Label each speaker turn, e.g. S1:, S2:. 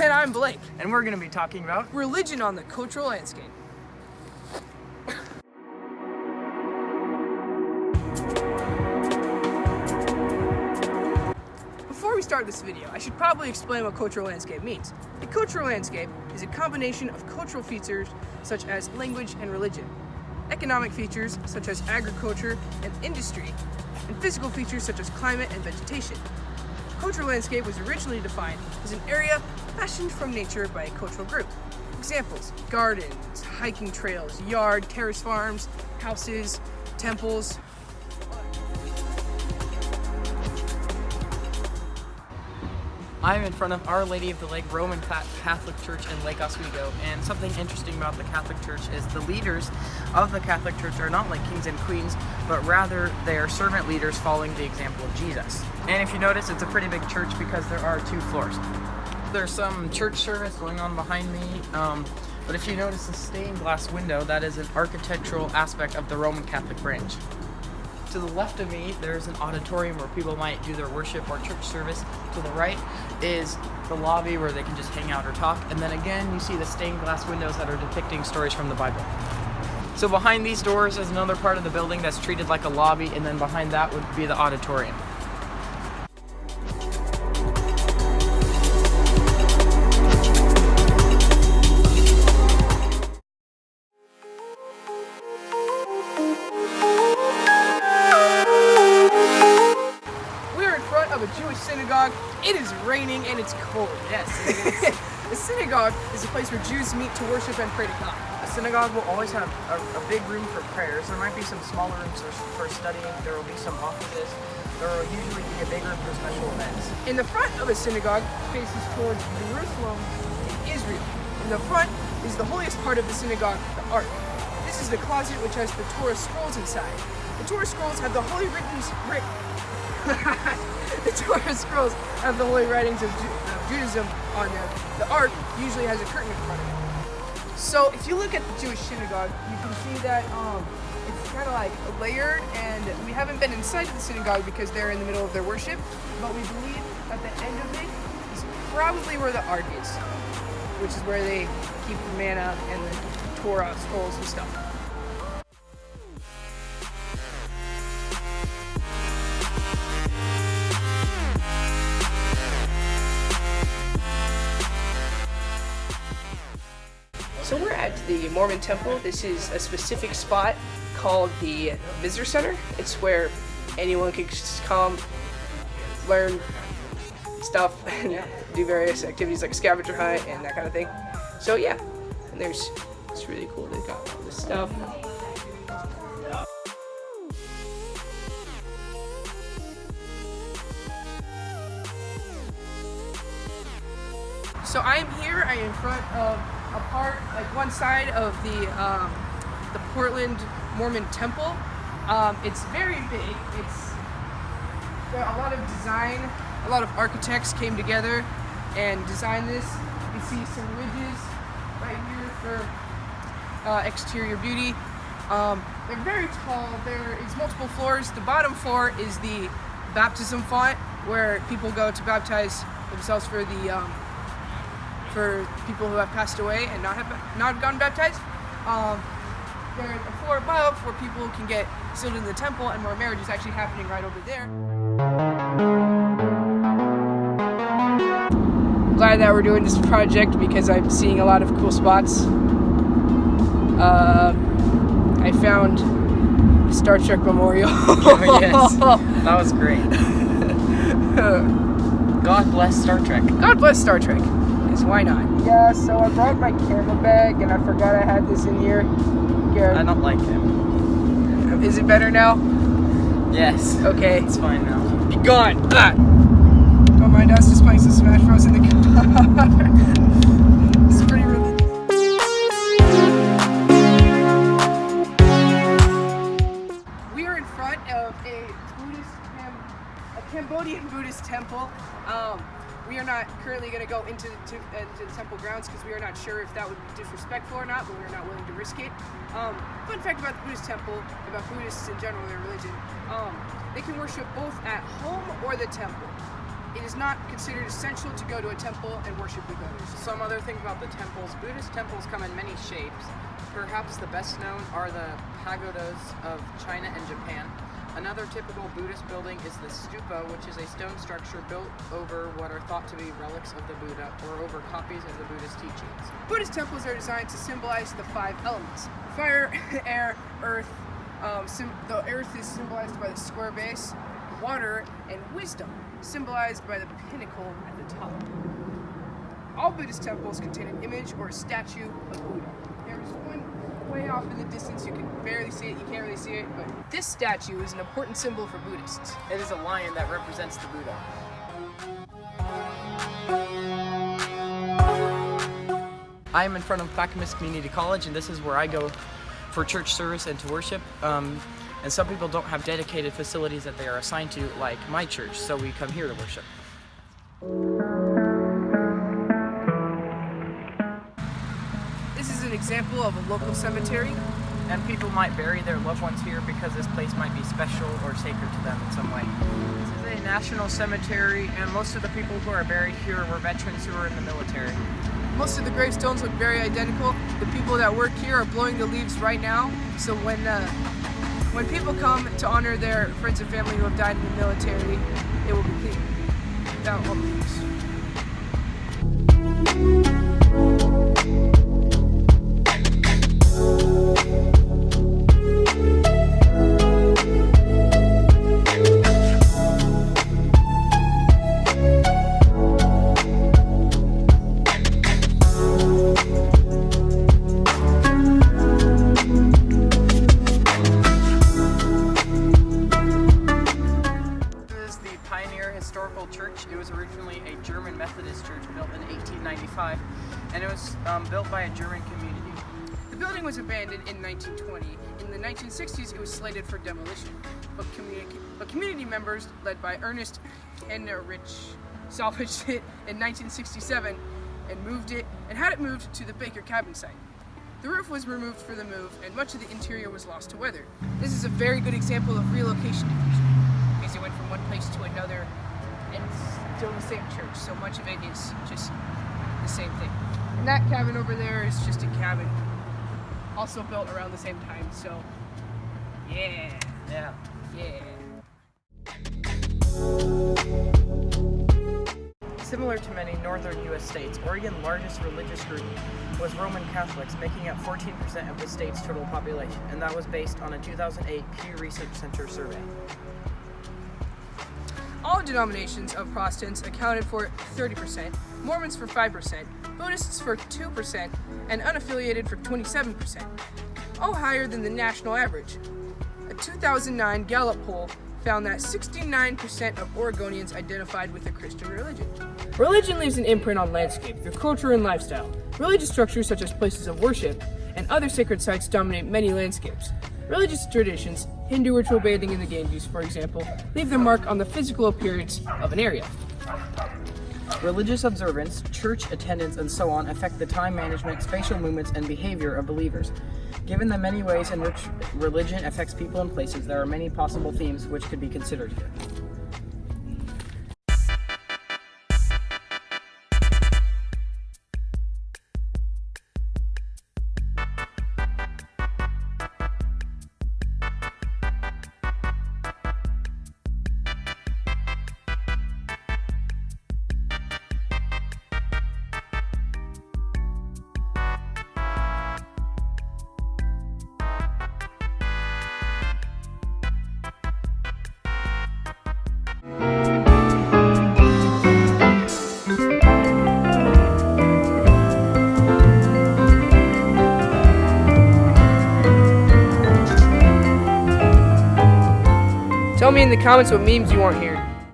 S1: And I'm Blake.
S2: And we're going to be talking about
S1: religion on the cultural landscape. Before we start this video, I should probably explain what cultural landscape means. A cultural landscape is a combination of cultural features such as language and religion, economic features such as agriculture and industry, and physical features such as climate and vegetation. Cultural landscape was originally defined as an area fashioned from nature by a cultural group. Examples: gardens, hiking trails, yard, terrace farms, houses, temples.
S2: I'm in front of Our Lady of the Lake Roman Catholic Church in Lake Oswego, and something interesting about the Catholic Church is the leaders of the Catholic Church are not like kings and queens, but rather they are servant leaders following the example of Jesus. And if you notice, it's a pretty big church because there are 2 floors. There's some church service going on behind me, but if you notice the stained glass window, that is an architectural aspect of the Roman Catholic branch. To the left of me, there's an auditorium where people might do their worship or church service. To the right is the lobby where they can just hang out or talk. And then again, you see the stained glass windows that are depicting stories from the Bible. So behind these doors is another part of the building that's treated like a lobby, and then behind that would be the auditorium.
S1: Of a Jewish synagogue. It is raining and it's cold.
S2: Yes.
S1: A synagogue is a place where Jews meet to worship and pray to God.
S2: A synagogue will always have a big room for prayers. There might be some smaller rooms for studying. There will be some offices. There will usually be a big room for special events.
S1: In the front of a synagogue faces towards Jerusalem in Israel. In the front is the holiest part of the synagogue, the Ark. This is the closet which has the Torah scrolls inside. The Torah scrolls have the holy The Torah scrolls have the holy writings of Judaism on them. The Ark usually has a curtain in front of it. So if you look at the Jewish synagogue, you can see that it's kind of like layered, and we haven't been inside of the synagogue because they're in the middle of their worship, but we believe at the end of it is probably where the Ark is, which is where they keep the manna and the Torah scrolls and stuff. So we're at the Mormon temple. This is a specific spot called the Visitor Center. It's where anyone can just come, learn stuff, and do various activities like scavenger hunt and that kind of thing. So yeah, and it's really cool. They've got all this stuff. So I am here. I am in front of one side of the Portland Mormon Temple. It's very big. It's got a lot of design. A lot of architects came together and designed this. You see some ridges right here for exterior beauty. They're very tall. There is multiple floors. The bottom floor is the baptism font, where people go to baptize themselves for people who have passed away and not have gotten baptized. There's a floor above where people can get sealed in the temple, and where marriage is actually happening right over there. I'm glad that we're doing this project because I'm seeing a lot of cool spots. I found Star Trek Memorial.
S2: Oh, yes, that was great. God bless Star Trek. God bless Star Trek. Why not? Yeah, so I brought my camera bag and I forgot I had this in here. Garrett. I don't like it. Is it better now? Yes. Okay. It's fine now. Be gone! Ah. Don't mind us just playing some Smash Bros in the car. It's pretty really. We are in front of a Cambodian Buddhist temple. We are not currently going to go into the temple grounds because we are not sure if that would be disrespectful or not, but we are not willing to risk it. Fun fact about the Buddhist temple, about Buddhists in general, their religion, they can worship both at home or the temple.
S1: it is not considered essential to go to a temple and worship the goddess.
S2: Some other thing about the temples, Buddhist temples come in many shapes. Perhaps the best known are the pagodas of China and Japan. Another typical Buddhist building is the stupa, which is a stone structure built over what are thought to be relics of the Buddha or over copies of the Buddhist teachings.
S1: Buddhist temples are designed to symbolize the 5 elements: fire, air, earth. The earth is symbolized by the square base, water, and wisdom, symbolized by the pinnacle at the top. All Buddhist temples contain an image or a statue of Buddha. There's one way off in the distance, you can barely see it, you can't really see it, but this statue is an important symbol for Buddhists.
S2: It is a lion that represents the Buddha. I am in front of Clackamas Community College, and this is where I go for church service and to worship. And some people don't have dedicated facilities that they are assigned to, like my church, so we come here to worship.
S1: This is an example of a local cemetery.
S2: And people might bury their loved ones here because this place might be special or sacred to them in some way. This is a national cemetery, and most of the people who are buried here were veterans who were in the military.
S1: Most of the gravestones look very identical. The people that work here are blowing the leaves right now, so when people come to honor their friends and family who have died in the military, it will be clean without all the leaves.
S2: Historical church. It was originally a German Methodist church built in 1895, and it was built by a German community.
S1: The building was abandoned in 1920. In the 1960s, it was slated for demolition, but community members, led by Ernest and Rich, salvaged it in 1967 and had it moved to the Baker Cabin site. The roof was removed for the move, and much of the interior was lost to weather. This is a very good example of relocation diffusion, because it went from one place to another, and it's still the same church, so much of it is just the same thing. And that cabin over there is just a cabin, also built around the same time, so yeah.
S2: Similar to many northern U.S. states, Oregon's largest religious group was Roman Catholics, making up 14% of the state's total population, and that was based on a 2008 Pew Research Center survey.
S1: All denominations of Protestants accounted for 30%, Mormons for 5%, Buddhists for 2%, and unaffiliated for 27%, all higher than the national average. A 2009 Gallup poll found that 69% of Oregonians identified with a Christian religion. Religion leaves an imprint on landscape through culture and lifestyle. Religious structures such as places of worship and other sacred sites dominate many landscapes. Religious traditions, Hindu ritual bathing in the Ganges, for example, leave their mark on the physical appearance of an area.
S2: Religious observance, church attendance, and so on affect the time management, spatial movements, and behavior of believers. Given the many ways in which religion affects people and places, there are many possible themes which could be considered here.
S1: Tell me in the comments what memes you want here.